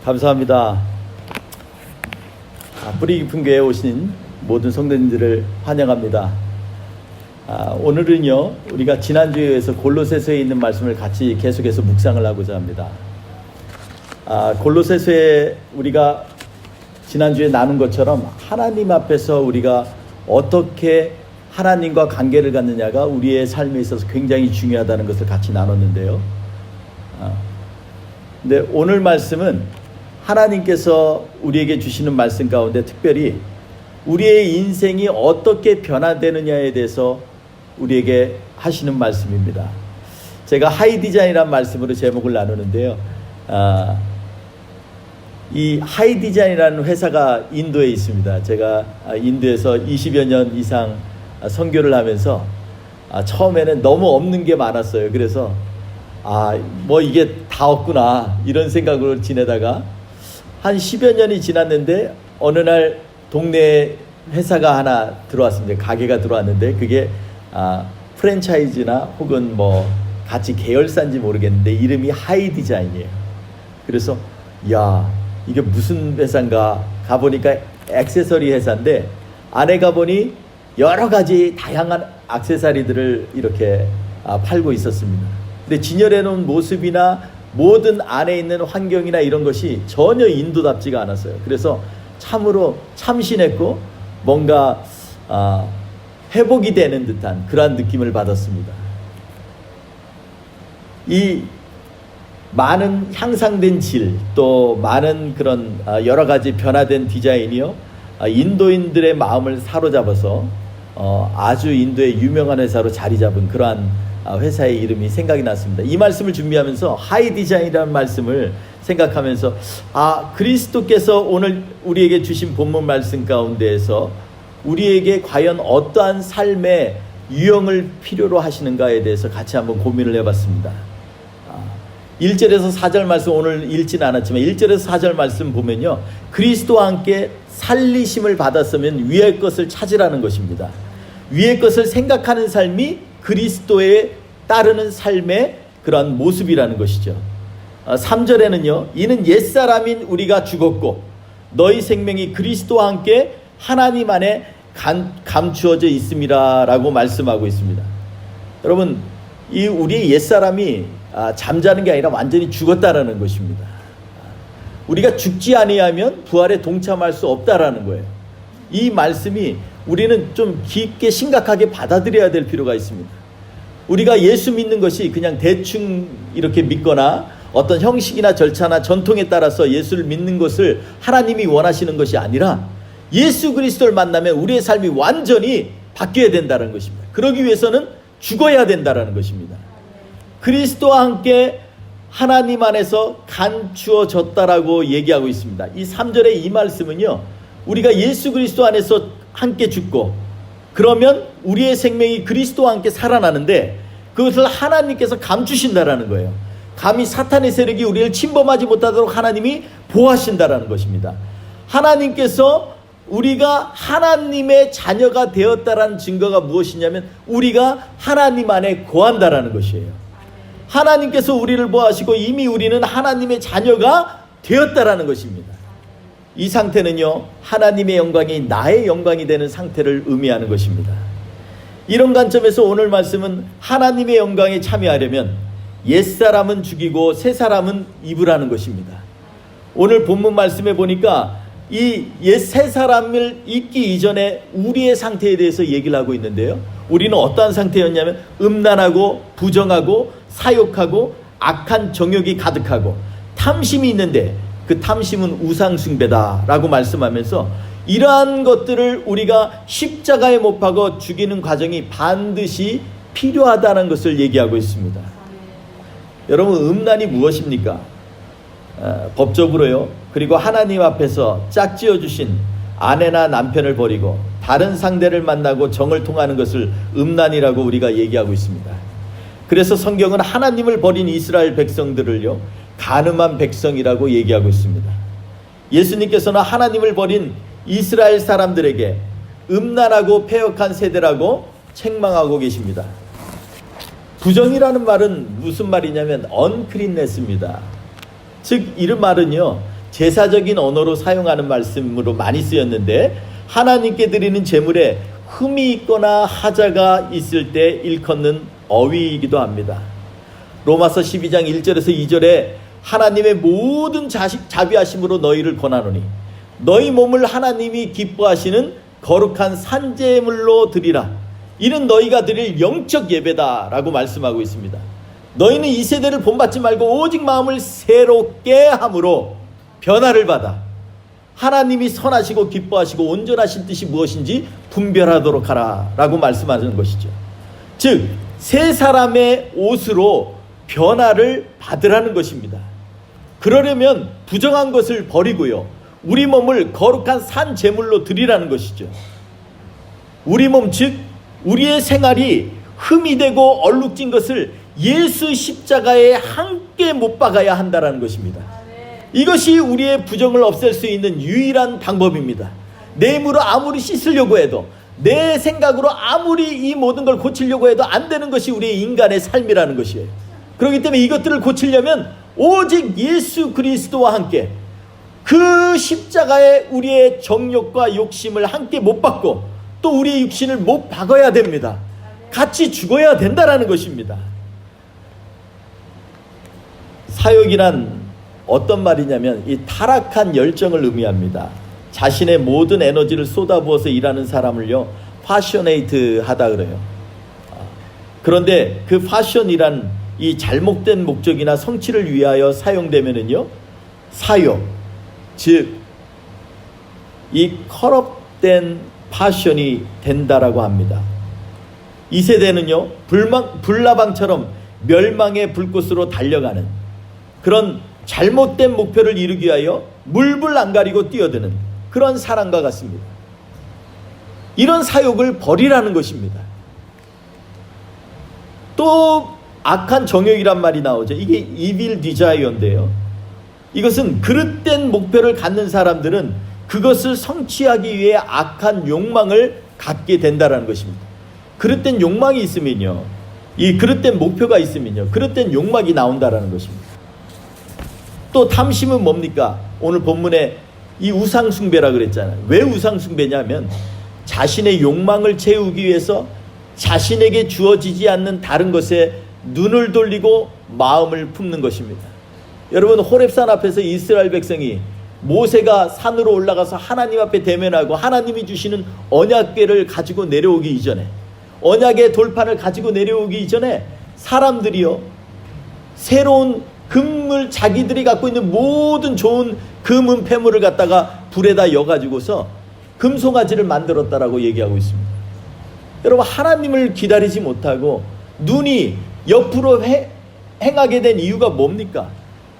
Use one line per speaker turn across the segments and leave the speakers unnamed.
감사합니다. 뿌리 깊은 교회에 오신 모든 성도님들을 환영합니다. 오늘은요, 우리가 지난주에 이어서 골로새서에 있는 말씀을 같이 계속해서 묵상을 하고자 합니다. 골로새서에 우리가 지난주에 나눈 것처럼 하나님 앞에서 우리가 어떻게 하나님과 관계를 갖느냐가 우리의 삶에 있어서 굉장히 중요하다는 것을 같이 나눴는데요. 근데 오늘 말씀은 하나님께서 우리에게 주시는 말씀 가운데 특별히 우리의 인생이 어떻게 변화되느냐에 대해서 우리에게 하시는 말씀입니다. 제가 하이디자인이라는 말씀으로 제목을 나누는데요. 이 하이디자인이라는 회사가 인도에 있습니다. 제가 인도에서 20여 년 이상 선교를 하면서 처음에는 너무 없는 게 많았어요. 그래서 뭐 이게 다 없구나 이런 생각으로 지내다가 한 10여 년이 지났는데 어느 날 동네에 회사가 하나 들어왔습니다. 가게가 들어왔는데 그게 프랜차이즈나 혹은 뭐 같이 계열사인지 모르겠는데 이름이 하이디자인이에요. 그래서 이게 무슨 회사인가 가보니까 액세서리 회사인데 안에 가보니 여러 가지 다양한 액세서리들을 이렇게 팔고 있었습니다. 근데 진열해 놓은 모습이나 모든 안에 있는 환경이나 이런 것이 전혀 인도답지가 않았어요. 그래서 참으로 참신했고 뭔가 회복이 되는 듯한 그러한 느낌을 받았습니다. 이 많은 향상된 질, 또 많은 그런 여러 가지 변화된 디자인이요, 인도인들의 마음을 사로잡아서 아주 인도의 유명한 회사로 자리 잡은 그러한 회사의 이름이 생각이 났습니다. 이 말씀을 준비하면서 하이디자인이라는 말씀을 생각하면서 그리스도께서 오늘 우리에게 주신 본문 말씀 가운데에서 우리에게 과연 어떠한 삶의 유형을 필요로 하시는가에 대해서 같이 한번 고민을 해봤습니다. 1절에서 4절 말씀 오늘 읽지는 않았지만 1절에서 4절 말씀 보면요, 그리스도와 함께 살리심을 받았으면 위의 것을 찾으라는 것입니다. 위의 것을 생각하는 삶이 그리스도에 따르는 삶의 그러한 모습이라는 것이죠. 3절에는요, 이는 옛사람인 우리가 죽었고 너희 생명이 그리스도와 함께 하나님 안에 감추어져 있음이라 라고 말씀하고 있습니다. 여러분, 이 우리의 옛사람이 잠자는 게 아니라 완전히 죽었다라는 것입니다. 우리가 죽지 아니하면 부활에 동참할 수 없다라는 거예요. 이 말씀이 우리는 좀 깊게 심각하게 받아들여야 될 필요가 있습니다. 우리가 예수 믿는 것이 그냥 대충 이렇게 믿거나 어떤 형식이나 절차나 전통에 따라서 예수를 믿는 것을 하나님이 원하시는 것이 아니라 예수 그리스도를 만나면 우리의 삶이 완전히 바뀌어야 된다는 것입니다. 그러기 위해서는 죽어야 된다는 것입니다. 그리스도와 함께 하나님 안에서 감추어졌다라고 얘기하고 있습니다. 이 3절의 이 말씀은요, 우리가 예수 그리스도 안에서 함께 죽고 그러면 우리의 생명이 그리스도와 함께 살아나는데 그것을 하나님께서 감추신다라는 거예요. 감히 사탄의 세력이 우리를 침범하지 못하도록 하나님이 보호하신다라는 것입니다. 하나님께서 우리가 하나님의 자녀가 되었다라는 증거가 무엇이냐면 우리가 하나님 안에 거한다라는 것이에요. 하나님께서 우리를 보호하시고 이미 우리는 하나님의 자녀가 되었다라는 것입니다. 이 상태는요, 하나님의 영광이 나의 영광이 되는 상태를 의미하는 것입니다. 이런 관점에서 오늘 말씀은 하나님의 영광에 참여하려면 옛사람은 죽이고 새사람은 입으라는 것입니다. 오늘 본문 말씀에 보니까 이 옛 새사람을 입기 이전에 우리의 상태에 대해서 얘기를 하고 있는데요, 우리는 어떠한 상태였냐면 음란하고 부정하고 사욕하고 악한 정욕이 가득하고 탐심이 있는데 그 탐심은 우상숭배다라고 말씀하면서 이러한 것들을 우리가 십자가에 못 박아 죽이는 과정이 반드시 필요하다는 것을 얘기하고 있습니다. 여러분, 음란이 무엇입니까? 법적으로요, 그리고 하나님 앞에서 짝지어 주신 아내나 남편을 버리고 다른 상대를 만나고 정을 통하는 것을 음란이라고 우리가 얘기하고 있습니다. 그래서 성경은 하나님을 버린 이스라엘 백성들을요, 간음한 백성이라고 얘기하고 있습니다. 예수님께서는 하나님을 버린 이스라엘 사람들에게 음란하고 패역한 세대라고 책망하고 계십니다. 부정이라는 말은 무슨 말이냐면 uncleanness입니다. 즉 이 말은요, 제사적인 언어로 사용하는 말씀으로 많이 쓰였는데 하나님께 드리는 제물에 흠이 있거나 하자가 있을 때 일컫는 어휘이기도 합니다. 로마서 12장 1절에서 2절에 하나님의 모든 자비하심으로 너희를 권하노니 너희 몸을 하나님이 기뻐하시는 거룩한 산제물로 드리라. 이는 너희가 드릴 영적 예배다 라고 말씀하고 있습니다. 너희는 이 세대를 본받지 말고 오직 마음을 새롭게 함으로 변화를 받아 하나님이 선하시고 기뻐하시고 온전하신 뜻이 무엇인지 분별하도록 하라 라고 말씀하는 것이죠. 즉 새 사람의 옷으로 변화를 받으라는 것입니다. 그러려면 부정한 것을 버리고요, 우리 몸을 거룩한 산 제물로 드리라는 것이죠. 우리 몸 즉 우리의 생활이 흠이 되고 얼룩진 것을 예수 십자가에 함께 못 박아야 한다는 것입니다. 이것이 우리의 부정을 없앨 수 있는 유일한 방법입니다. 내 힘으로 아무리 씻으려고 해도, 내 생각으로 아무리 이 모든 걸 고치려고 해도 안 되는 것이 우리의 인간의 삶이라는 것이에요. 그렇기 때문에 이것들을 고치려면 오직 예수 그리스도와 함께 그 십자가에 우리의 정욕과 욕심을 함께 못 박고 또 우리의 육신을 못 박아야 됩니다. 같이 죽어야 된다라는 것입니다. 사욕이란 어떤 말이냐면 이 타락한 열정을 의미합니다. 자신의 모든 에너지를 쏟아부어서 일하는 사람을요, 파셔네이트 하다 그래요. 그런데 그 파션이란 이 잘못된 목적이나 성취를 위하여 사용되면은요, 사욕, 즉 이 커럽된 파션이 된다라고 합니다. 이 세대는요, 불나방처럼 멸망의 불꽃으로 달려가는 그런 잘못된 목표를 이루기 위하여 물불 안 가리고 뛰어드는 그런 사람과 같습니다. 이런 사욕을 버리라는 것입니다. 또 악한 정욕이란 말이 나오죠. 이게 evil desire인데요, 이것은 그릇된 목표를 갖는 사람들은 그것을 성취하기 위해 악한 욕망을 갖게 된다는 것입니다. 그릇된 욕망이 있으면요, 이 그릇된 목표가 있으면요, 그릇된 욕망이 나온다는 것입니다. 또 탐심은 뭡니까? 오늘 본문에 이 우상숭배라 그랬잖아요. 왜 우상숭배냐면 자신의 욕망을 채우기 위해서 자신에게 주어지지 않는 다른 것에 눈을 돌리고 마음을 품는 것입니다. 여러분, 호렙산 앞에서 이스라엘 백성이 모세가 산으로 올라가서 하나님 앞에 대면하고 하나님이 주시는 언약궤를 가지고 내려오기 이전에, 언약의 돌판을 가지고 내려오기 이전에 사람들이요, 새로운 금을, 자기들이 갖고 있는 모든 좋은 금, 은폐물을 갖다가 불에다 여가지고서 금송아지를 만들었다라고 얘기하고 있습니다. 여러분, 하나님을 기다리지 못하고 눈이 옆으로 행하게 된 이유가 뭡니까?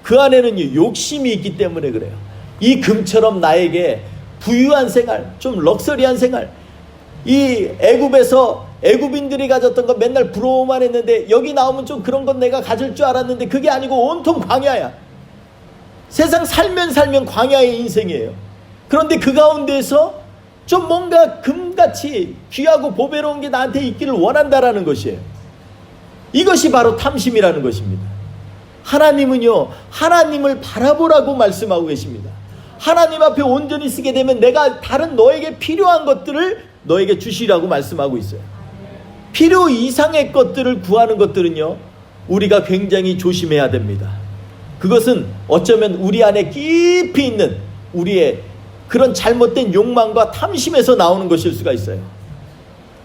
그 안에는 욕심이 있기 때문에 그래요. 이 금처럼 나에게 부유한 생활, 좀 럭셔리한 생활, 이 애굽에서 애굽인들이 가졌던 거 맨날 부러워만 했는데 여기 나오면 좀 그런 건 내가 가질 줄 알았는데 그게 아니고 온통 광야야. 세상 살면 광야의 인생이에요. 그런데 그 가운데서 좀 뭔가 금같이 귀하고 보배로운 게 나한테 있기를 원한다라는 것이에요. 이것이 바로 탐심이라는 것입니다. 하나님은요, 하나님을 바라보라고 말씀하고 계십니다. 하나님 앞에 온전히 쓰게 되면 내가 다른 너에게 필요한 것들을 너에게 주시라고 말씀하고 있어요. 필요 이상의 것들을 구하는 것들은요, 우리가 굉장히 조심해야 됩니다. 그것은 어쩌면 우리 안에 깊이 있는 우리의 그런 잘못된 욕망과 탐심에서 나오는 것일 수가 있어요.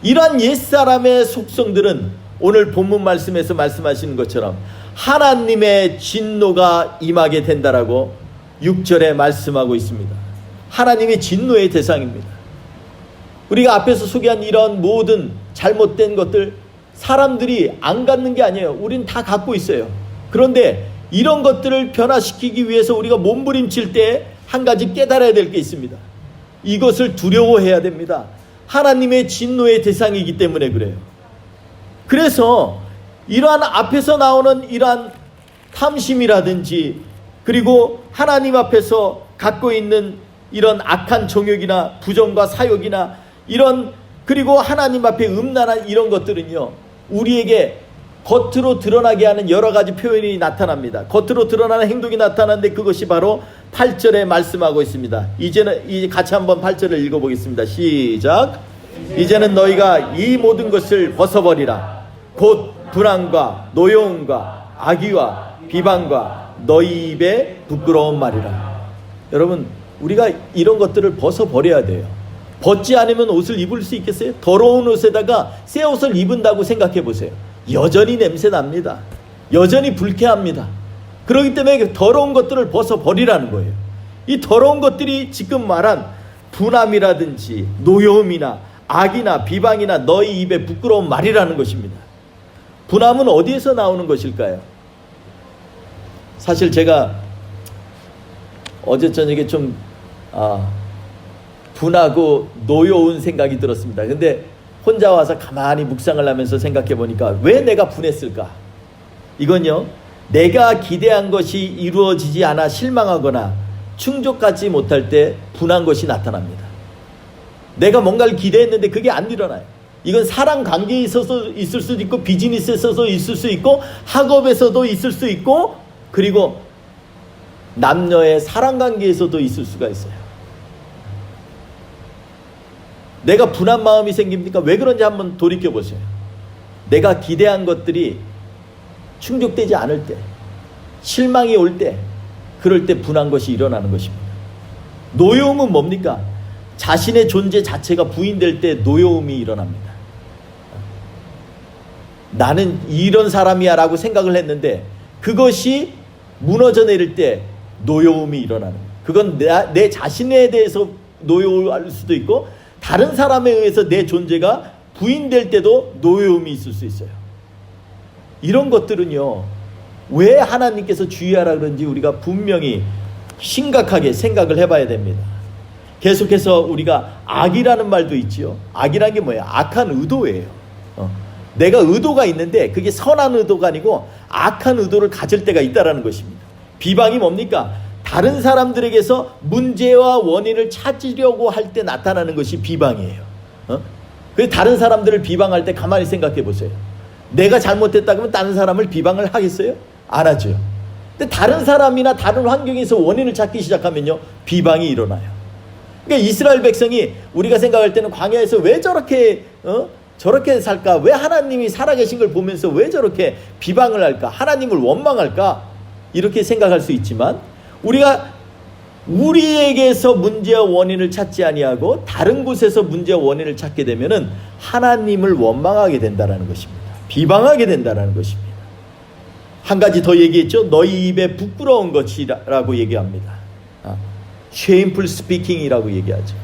이러한 옛사람의 속성들은 오늘 본문 말씀에서 말씀하시는 것처럼 하나님의 진노가 임하게 된다라고 6절에 말씀하고 있습니다. 하나님의 진노의 대상입니다. 우리가 앞에서 소개한 이런 모든 잘못된 것들, 사람들이 안 갖는 게 아니에요. 우린 다 갖고 있어요. 그런데 이런 것들을 변화시키기 위해서 우리가 몸부림칠 때 한 가지 깨달아야 될 게 있습니다. 이것을 두려워해야 됩니다. 하나님의 진노의 대상이기 때문에 그래요. 그래서 이러한 앞에서 나오는 이러한 탐심이라든지, 그리고 하나님 앞에서 갖고 있는 이런 악한 정욕이나 부정과 사욕이나 이런, 그리고 하나님 앞에 음란한 이런 것들은요, 우리에게 겉으로 드러나게 하는 여러 가지 표현이 나타납니다. 겉으로 드러나는 행동이 나타나는데 그것이 바로 8절에 말씀하고 있습니다. 이제 같이 한번 8절을 읽어보겠습니다. 시작. 이제는 너희가 이 모든 것을 벗어버리라. 곧 불안과 노여움과 악의와 비방과 너희 입에 부끄러운 말이라. 여러분, 우리가 이런 것들을 벗어버려야 돼요. 벗지 않으면 옷을 입을 수 있겠어요? 더러운 옷에다가 새 옷을 입은다고 생각해 보세요. 여전히 냄새 납니다. 여전히 불쾌합니다. 그렇기 때문에 더러운 것들을 벗어버리라는 거예요. 이 더러운 것들이 지금 말한 분함이라든지 노여움이나 악이나 비방이나 너희 입에 부끄러운 말이라는 것입니다. 분함은 어디에서 나오는 것일까요? 사실 제가 어제 저녁에 좀 분하고 노여운 생각이 들었습니다. 근데 혼자 와서 가만히 묵상을 하면서 생각해 보니까 왜 내가 분했을까? 이건요, 내가 기대한 것이 이루어지지 않아 실망하거나 충족하지 못할 때 분한 것이 나타납니다. 내가 뭔가를 기대했는데 그게 안 일어나요. 이건 사람 관계에 있어서 있을 수도 있고, 비즈니스에 있어서 있을 수 있고, 학업에서도 있을 수 있고, 그리고 남녀의 사랑 관계에서도 있을 수가 있어요. 내가 분한 마음이 생깁니까? 왜 그런지 한번 돌이켜 보세요. 내가 기대한 것들이 충족되지 않을 때, 실망이 올 때, 그럴 때 분한 것이 일어나는 것입니다. 노여움은 뭡니까? 자신의 존재 자체가 부인될 때 노여움이 일어납니다. 나는 이런 사람이야 라고 생각을 했는데 그것이 무너져 내릴 때 노여움이 일어나는 거예요. 그건 내 자신에 대해서 노여워할 수도 있고, 다른 사람에 의해서 내 존재가 부인될 때도 노여움이 있을 수 있어요. 이런 것들은요, 왜 하나님께서 주의하라 그런지 우리가 분명히 심각하게 생각을 해봐야 됩니다. 계속해서 우리가 악이라는 말도 있지요. 악이란 게 뭐예요? 악한 의도예요. 내가 의도가 있는데 그게 선한 의도가 아니고 악한 의도를 가질 때가 있다는 것입니다. 비방이 뭡니까? 다른 사람들에게서 문제와 원인을 찾으려고 할 때 나타나는 것이 비방이에요. 그래서 다른 사람들을 비방할 때 가만히 생각해 보세요. 내가 잘못했다 그러면 다른 사람을 비방을 하겠어요? 안 하죠. 근데 다른 사람이나 다른 환경에서 원인을 찾기 시작하면요, 비방이 일어나요. 그러니까 이스라엘 백성이 우리가 생각할 때는 광야에서 왜 저렇게 살까? 왜 하나님이 살아계신 걸 보면서 왜 저렇게 비방을 할까? 하나님을 원망할까? 이렇게 생각할 수 있지만, 우리가 우리에게서 문제와 원인을 찾지 아니하고 다른 곳에서 문제와 원인을 찾게 되면은 하나님을 원망하게 된다는 것입니다. 비방하게 된다는 것입니다. 한 가지 더 얘기했죠. 너희 입에 부끄러운 것이라고 얘기합니다. shameful speaking이라고 얘기하죠.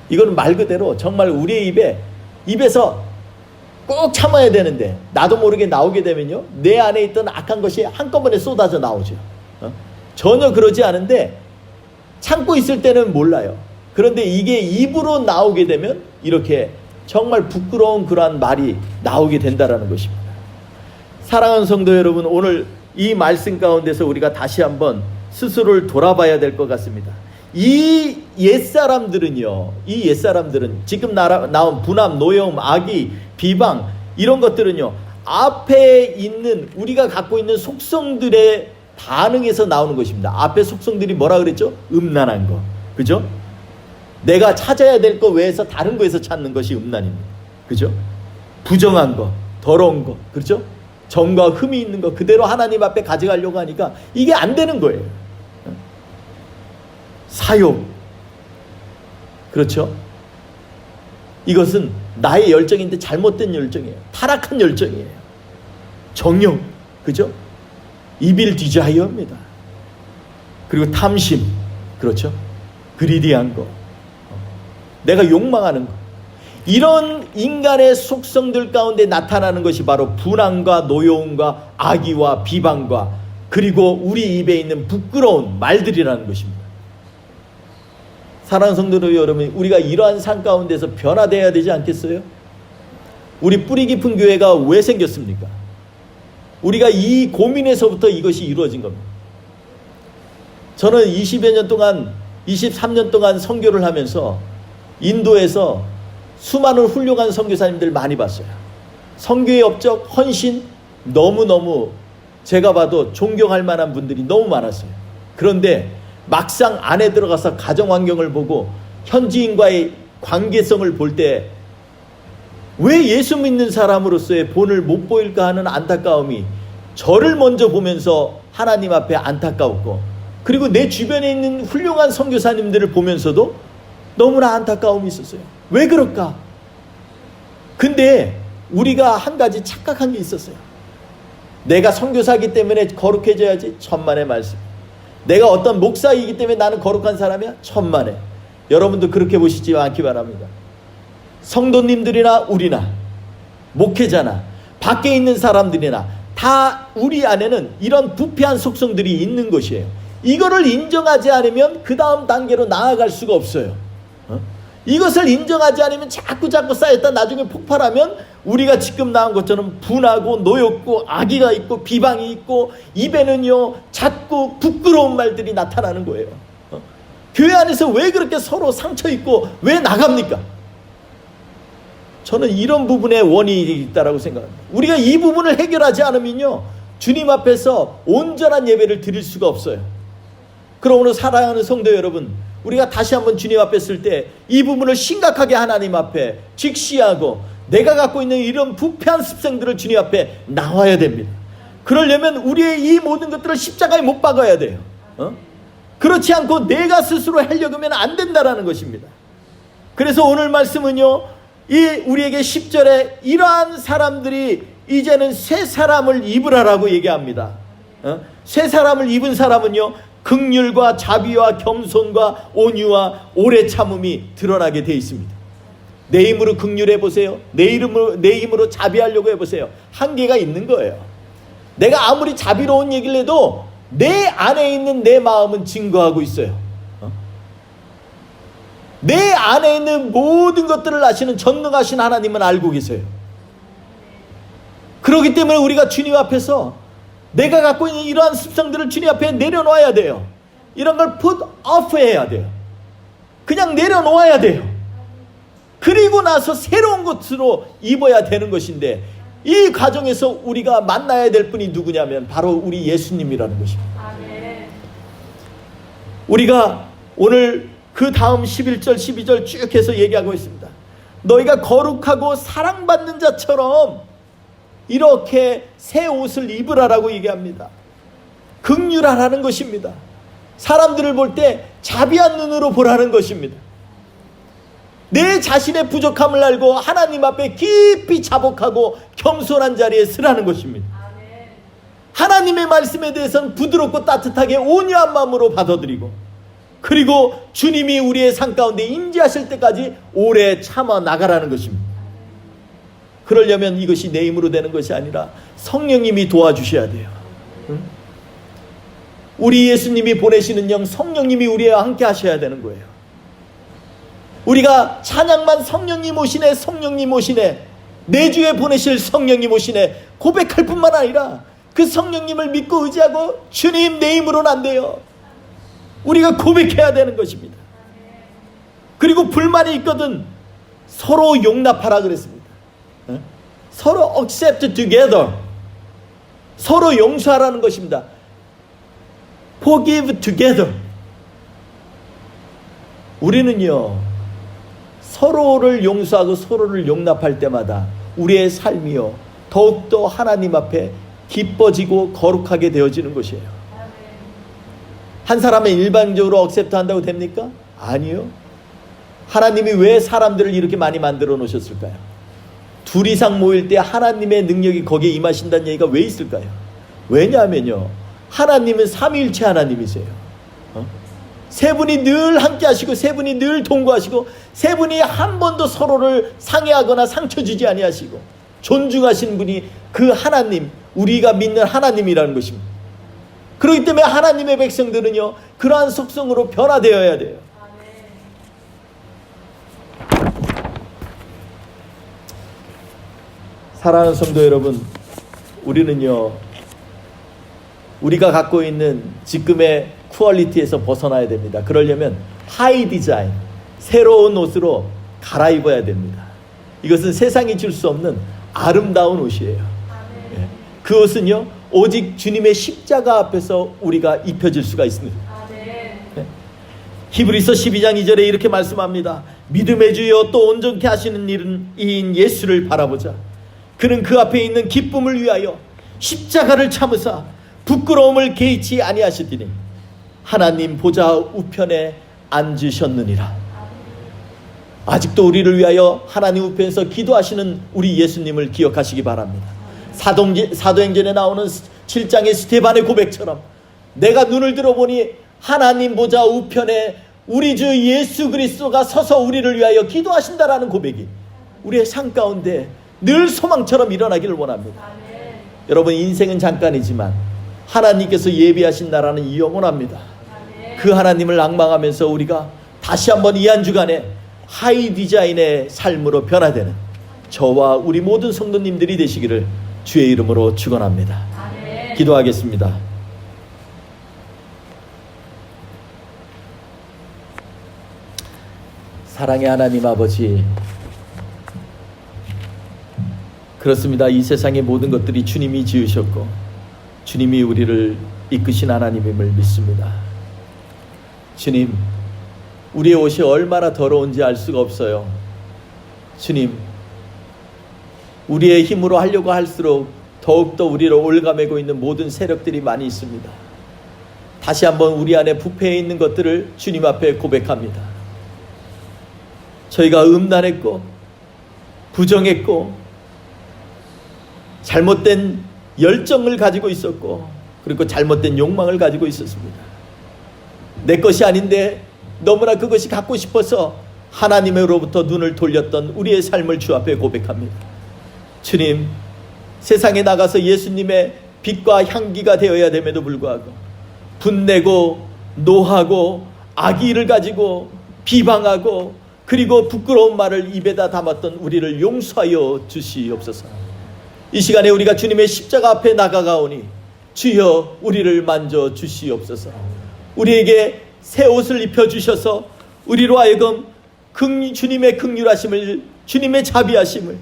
이거는 말 그대로 정말 우리의 입에서 꼭 참아야 되는데 나도 모르게 나오게 되면요, 내 안에 있던 악한 것이 한꺼번에 쏟아져 나오죠. 전혀 그러지 않은데 참고 있을 때는 몰라요. 그런데 이게 입으로 나오게 되면 이렇게 정말 부끄러운 그러한 말이 나오게 된다는 것입니다. 사랑하는 성도 여러분, 오늘 이 말씀 가운데서 우리가 다시 한번 스스로를 돌아봐야 될 것 같습니다. 이 옛사람들은요, 지금 나온 분함, 노여움, 악의, 비방, 이런 것들은요, 앞에 있는 우리가 갖고 있는 속성들의 반응에서 나오는 것입니다. 앞에 속성들이 뭐라 그랬죠? 음란한 거, 그죠? 내가 찾아야 될 거 외에서 다른 거에서 찾는 것이 음란입니다. 그죠? 부정한 거, 더러운 거, 그렇죠? 정과 흠이 있는 거 그대로 하나님 앞에 가져가려고 하니까 이게 안 되는 거예요. 사욕, 그렇죠? 이것은 나의 열정인데 잘못된 열정이에요. 타락한 열정이에요. 정욕, 그죠? 이빌 디자이어입니다. 그리고 탐심, 그렇죠? 그리디한 거, 내가 욕망하는 거, 이런 인간의 속성들 가운데 나타나는 것이 바로 분함과 노여움과 악의와 비방과 그리고 우리 입에 있는 부끄러운 말들이라는 것입니다. 사랑하는 성도 여러분, 우리가 이러한 삶 가운데서 변화되어야 되지 않겠어요? 우리 뿌리 깊은 교회가 왜 생겼습니까? 우리가 이 고민에서부터 이것이 이루어진 겁니다. 저는 20여 년 동안, 23년 동안 선교를 하면서 인도에서 수많은 훌륭한 선교사님들 많이 봤어요. 선교의 업적, 헌신, 너무너무 제가 봐도 존경할 만한 분들이 너무 많았어요. 그런데 막상 안에 들어가서 가정 환경을 보고 현지인과의 관계성을 볼 때 왜 예수 믿는 사람으로서의 본을 못 보일까 하는 안타까움이 저를 먼저 보면서 하나님 앞에 안타까웠고, 그리고 내 주변에 있는 훌륭한 선교사님들을 보면서도 너무나 안타까움이 있었어요. 왜 그럴까? 근데 우리가 한 가지 착각한 게 있었어요. 내가 선교사이기 때문에 거룩해져야지. 천만의 말씀. 내가 어떤 목사이기 때문에 나는 거룩한 사람이야. 천만에. 여러분도 그렇게 보시지 않기 바랍니다. 성도님들이나 우리나 목회자나 밖에 있는 사람들이나 다 우리 안에는 이런 부패한 속성들이 있는 것이에요. 이거를 인정하지 않으면 그 다음 단계로 나아갈 수가 없어요. 이것을 인정하지 않으면 자꾸 쌓였다 나중에 폭발하면 우리가 지금 나온 것처럼 분하고 노엽고 악의가 있고 비방이 있고 입에는요 자꾸 부끄러운 말들이 나타나는 거예요. 교회 안에서 왜 그렇게 서로 상처 있고 왜 나갑니까? 저는 이런 부분에 원인이 있다고 생각합니다. 우리가 이 부분을 해결하지 않으면요 주님 앞에서 온전한 예배를 드릴 수가 없어요. 그러므로 사랑하는 성도 여러분, 우리가 다시 한번 주님 앞에 쓸 때 이 부분을 심각하게 하나님 앞에 직시하고 내가 갖고 있는 이런 부패한 습성들을 주님 앞에 나와야 됩니다. 그러려면 우리의 이 모든 것들을 십자가에 못 박아야 돼요. 그렇지 않고 내가 스스로 하려고 하면 안 된다라는 것입니다. 그래서 오늘 말씀은요 우리에게 10절에 이러한 사람들이 이제는 새 사람을 입으라라고 얘기합니다. 새 사람을 입은 사람은요 긍휼과 자비와 겸손과 온유와 오래 참음이 드러나게 되어 있습니다. 내 힘으로 긍휼해 보세요. 내 힘으로 자비하려고 해보세요. 한계가 있는 거예요. 내가 아무리 자비로운 얘기를 해도 내 안에 있는 내 마음은 증거하고 있어요. 내 안에 있는 모든 것들을 아시는 전능하신 하나님은 알고 계세요. 그렇기 때문에 우리가 주님 앞에서 내가 갖고 있는 이러한 습성들을 주님 앞에 내려놓아야 돼요. 이런 걸 put off 해야 돼요. 그냥 내려놓아야 돼요. 그리고 나서 새로운 것으로 입어야 되는 것인데, 이 과정에서 우리가 만나야 될 분이 누구냐면 바로 우리 예수님이라는 것입니다. 아멘. 우리가 오늘 그 다음 11절 12절 쭉 해서 얘기하고 있습니다. 너희가 거룩하고 사랑받는 자처럼 이렇게 새 옷을 입으라라고 얘기합니다. 긍휼하라는 것입니다. 사람들을 볼 때 자비한 눈으로 보라는 것입니다. 내 자신의 부족함을 알고 하나님 앞에 깊이 자복하고 겸손한 자리에 서라는 것입니다. 하나님의 말씀에 대해서는 부드럽고 따뜻하게 온유한 마음으로 받아들이고, 그리고 주님이 우리의 삶 가운데 임재하실 때까지 오래 참아 나가라는 것입니다. 그러려면 이것이 내 힘으로 되는 것이 아니라 성령님이 도와주셔야 돼요. 우리 예수님이 보내시는 영 성령님이 우리와 함께 하셔야 되는 거예요. 우리가 찬양만 성령님 오시네 성령님 오시네 내 주에 보내실 성령님 오시네 고백할 뿐만 아니라 그 성령님을 믿고 의지하고 주님 내 힘으로는 안 돼요. 우리가 고백해야 되는 것입니다. 그리고 불만이 있거든 서로 용납하라 그랬습니다. 서로 accept together, 서로 용서하라는 것입니다. forgive together. 우리는요 서로를 용서하고 서로를 용납할 때마다 우리의 삶이요 더욱더 하나님 앞에 기뻐지고 거룩하게 되어지는 것이에요. 한 사람을 일반적으로 억셉트 한다고 됩니까? 아니요. 하나님이 왜 사람들을 이렇게 많이 만들어 놓으셨을까요? 둘 이상 모일 때 하나님의 능력이 거기에 임하신다는 얘기가 왜 있을까요? 왜냐하면요 하나님은 삼위일체 하나님이세요. 세 분이 늘 함께 하시고 세 분이 늘 동거하시고 세 분이 한 번도 서로를 상해하거나 상처 주지 아니하시고 존중하시는 분이 그 하나님, 우리가 믿는 하나님이라는 것입니다. 그렇기 때문에 하나님의 백성들은요 그러한 속성으로 변화되어야 돼요. 사랑하는 성도 여러분, 우리는요 우리가 갖고 있는 지금의 퀄리티에서 벗어나야 됩니다. 그러려면 하이 디자인, 새로운 옷으로 갈아입어야 됩니다. 이것은 세상이 줄 수 없는 아름다운 옷이에요. 예. 그 옷은요 오직 주님의 십자가 앞에서 우리가 입혀질 수가 있습니다. 예. 히브리서 12장 2절에 이렇게 말씀합니다. 믿음의 주여 또 온전케 하시는 이인 예수를 바라보자. 그는 그 앞에 있는 기쁨을 위하여 십자가를 참으사 부끄러움을 개의치 아니하시더니 하나님 보좌 우편에 앉으셨느니라. 아직도 우리를 위하여 하나님 우편에서 기도하시는 우리 예수님을 기억하시기 바랍니다. 사도행전에 나오는 7장의 스데반의 고백처럼 내가 눈을 들어보니 하나님 보좌 우편에 우리 주 예수 그리스도가 서서 우리를 위하여 기도하신다라는 고백이 우리의 삶 가운데 늘 소망처럼 일어나기를 원합니다. 아멘. 여러분, 인생은 잠깐이지만 하나님께서 예비하신 나라는 영원합니다. 아멘. 그 하나님을 앙망하면서 우리가 다시 한번 이 한 주간에 하이 디자인의 삶으로 변화되는 저와 우리 모든 성도님들이 되시기를 주의 이름으로 축원합니다. 아멘. 기도하겠습니다. 사랑의 하나님 아버지, 그렇습니다. 이 세상의 모든 것들이 주님이 지으셨고 주님이 우리를 이끄신 하나님임을 믿습니다. 주님, 우리의 옷이 얼마나 더러운지 알 수가 없어요. 주님, 우리의 힘으로 하려고 할수록 더욱더 우리를 올가매고 있는 모든 세력들이 많이 있습니다. 다시 한번 우리 안에 부패해 있는 것들을 주님 앞에 고백합니다. 저희가 음란했고 부정했고 잘못된 열정을 가지고 있었고 그리고 잘못된 욕망을 가지고 있었습니다. 내 것이 아닌데 너무나 그것이 갖고 싶어서 하나님으로부터 눈을 돌렸던 우리의 삶을 주 앞에 고백합니다. 주님, 세상에 나가서 예수님의 빛과 향기가 되어야 됨에도 불구하고 분내고 노하고 악의를 가지고 비방하고 그리고 부끄러운 말을 입에다 담았던 우리를 용서하여 주시옵소서. 이 시간에 우리가 주님의 십자가 앞에 나가가오니 주여 우리를 만져 주시옵소서. 우리에게 새 옷을 입혀주셔서 우리로 하여금 주님의 긍휼하심을, 주님의 자비하심을,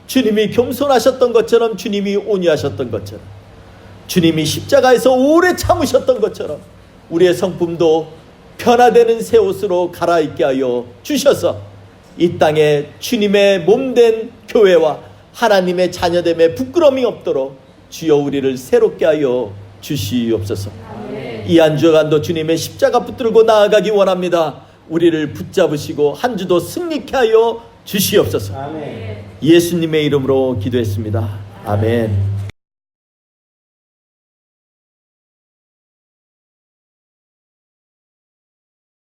주님이 겸손하셨던 것처럼, 주님이 온유하셨던 것처럼, 주님이 십자가에서 오래 참으셨던 것처럼 우리의 성품도 변화되는 새 옷으로 갈아입게 하여 주셔서 이 땅에 주님의 몸된 교회와 하나님의 자녀됨에 부끄러움이 없도록 주여 우리를 새롭게 하여 주시옵소서. 이 한 주간도 주님의 십자가 붙들고 나아가기 원합니다. 우리를 붙잡으시고 한 주도 승리케 하여 주시옵소서. 아멘. 예수님의 이름으로 기도했습니다. 아멘.